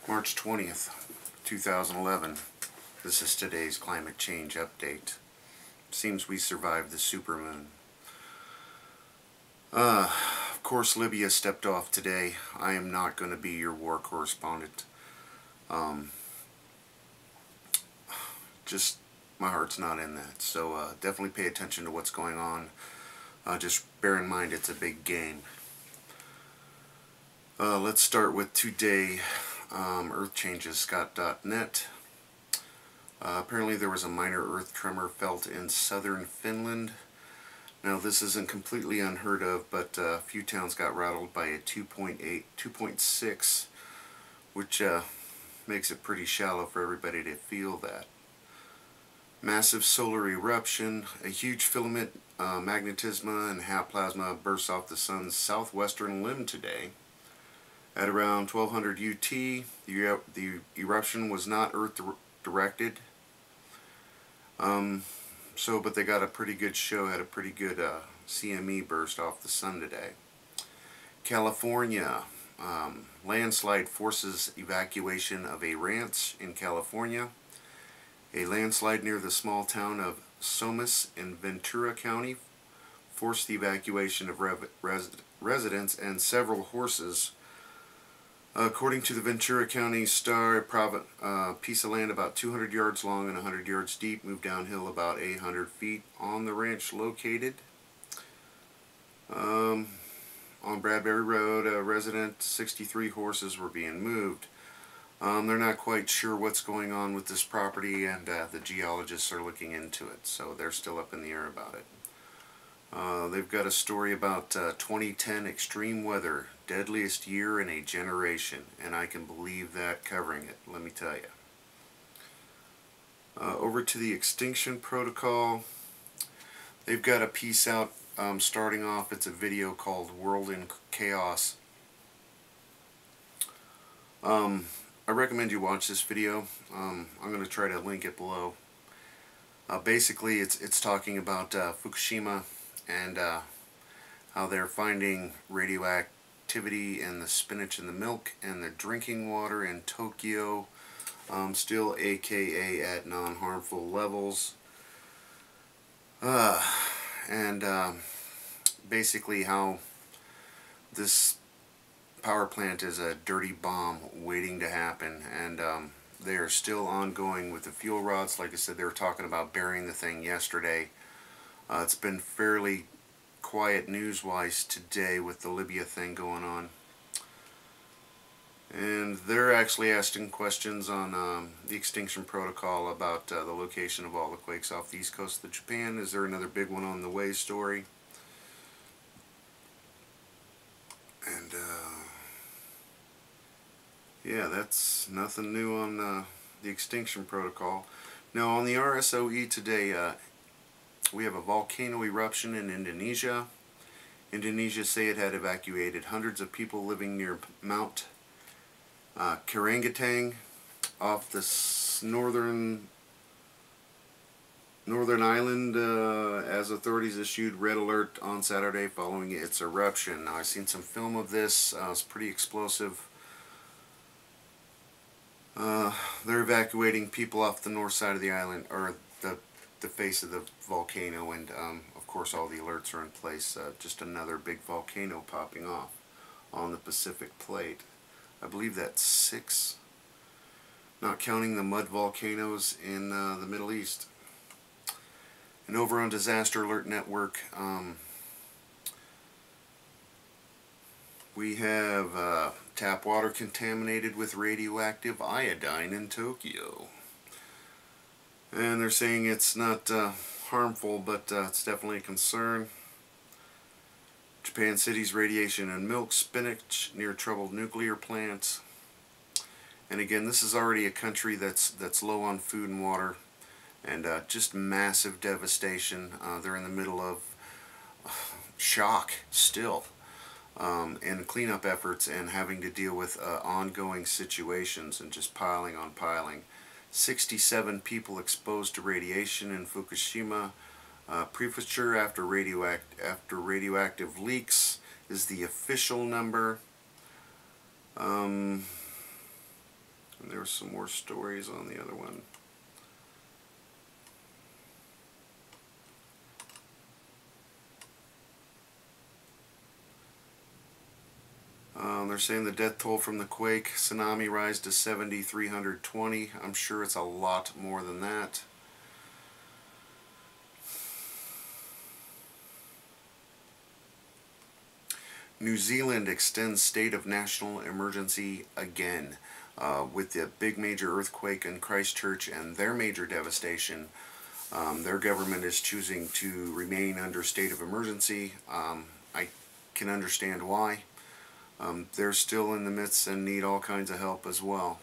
March 20th, 2011. This is today's climate change update. Seems we survived the supermoon. Of course, Libya stepped off today. I am not going to be your war correspondent. Just my heart's not in that. So definitely pay attention to what's going on. Just bear in mind it's a big game. Let's start with today. Earthchanges.net. Apparently there was a minor earth tremor felt in southern Finland. Now this isn't completely unheard of, but a few towns got rattled by a 2.6, which makes it pretty shallow for everybody to feel that. Massive solar eruption, a huge filament magnetisma and half plasma burst off the sun's southwestern limb today. At around 1200 UT, the eruption was not Earth-directed. But they got a pretty good show, had a pretty good CME burst off the sun today. California, landslide forces evacuation of a ranch in California. A landslide near the small town of Somis in Ventura County forced the evacuation of residents and several horses. According to the Ventura County Star, a piece of land about 200 yards long and 100 yards deep moved downhill about 800 feet on the ranch located. On Bradbury Road, a resident, 63 horses were being moved. They're not quite sure what's going on with this property, and the geologists are looking into it, so they're still up in the air about it. They've got a story about 2010 extreme weather, deadliest year in a generation, and I can believe that covering it, let me tell you. Over to the extinction protocol. They've got a piece out starting off. It's a video called World in Chaos. I recommend you watch this video. I'm going to try to link it below. Basically, it's talking about Fukushima and how they're finding radioactivity in the spinach in the milk and the drinking water in Tokyo, still aka at non-harmful levels. Basically how this power plant is a dirty bomb waiting to happen, and they are still ongoing with the fuel rods. Like I said, they were talking about burying the thing yesterday. It's been fairly quiet news-wise today with the Libya thing going on. And they're actually asking questions on the extinction protocol about the location of all the quakes off the east coast of Japan. Is there another big one on the way story? And yeah, that's nothing new on the extinction protocol. Now on the RSOE today, we have a volcano eruption in Indonesia. Indonesia say it had evacuated hundreds of people living near Mount Karangetang off the northern island as authorities issued red alert on Saturday following its eruption. Now, I've seen some film of this. It's pretty explosive. They're evacuating people off the north side of the island, or the face of the volcano, and of course all the alerts are in place. Just another big volcano popping off on the Pacific plate. I believe that's 6, not counting the mud volcanoes in the Middle East. And over on Disaster Alert Network, we have tap water contaminated with radioactive iodine in Tokyo. And they're saying it's not harmful, but it's definitely a concern. Japan cities radiation in milk, spinach near troubled nuclear plants. And again, this is already a country that's low on food and water, and just massive devastation. They're in the middle of shock still, and cleanup efforts, and having to deal with ongoing situations, and just piling on piling. 67 people exposed to radiation in Fukushima. Prefecture after radioactive leaks is the official number. there's some more stories on the other one. They're saying the death toll from the quake tsunami rise to 7,320. I'm sure it's a lot more than that. New Zealand extends state of national emergency again. With the big major earthquake in Christchurch and their major devastation, their government is choosing to remain under state of emergency. I can understand why. They're still in the midst and need all kinds of help as well.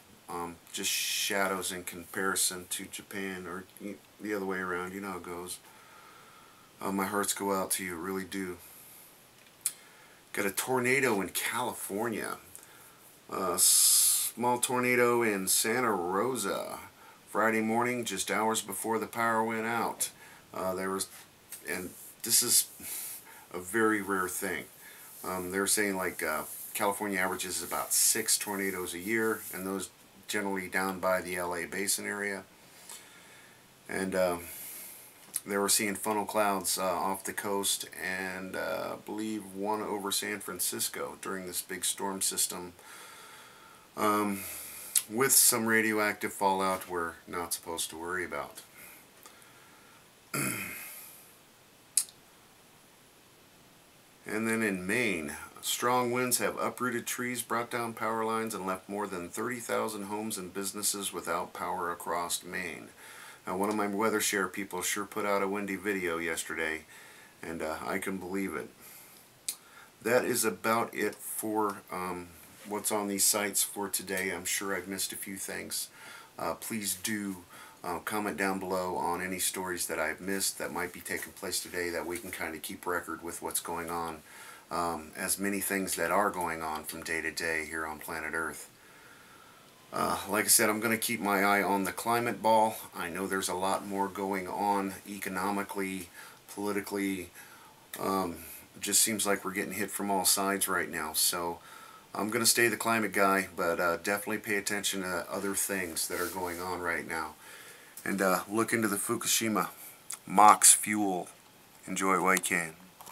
Just shadows in comparison to Japan, or the other way around. You know how it goes. My hearts go out to you, really do. Got a tornado in California. Small tornado in Santa Rosa. Friday morning, just hours before the power went out. And this is a very rare thing. They're saying like California averages about 6 tornadoes a year, and those generally down by the LA basin area. And they were seeing funnel clouds off the coast, and I believe one over San Francisco during this big storm system, with some radioactive fallout we're not supposed to worry about. And then in Maine, strong winds have uprooted trees, brought down power lines, and left more than 30,000 homes and businesses without power across Maine. Now, one of my WeatherShare people sure put out a windy video yesterday, and I can believe it. That is about it for what's on these sites for today. I'm sure I've missed a few things. Please do comment down below on any stories that I've missed that might be taking place today, that we can kind of keep record with what's going on. As many things that are going on from day to day here on planet Earth. Like I said, I'm going to keep my eye on the climate ball. I know there's a lot more going on economically, politically. It just seems like we're getting hit from all sides right now. So I'm going to stay the climate guy, but definitely pay attention to other things that are going on right now. And look into the Fukushima MOX fuel. Enjoy it while you can.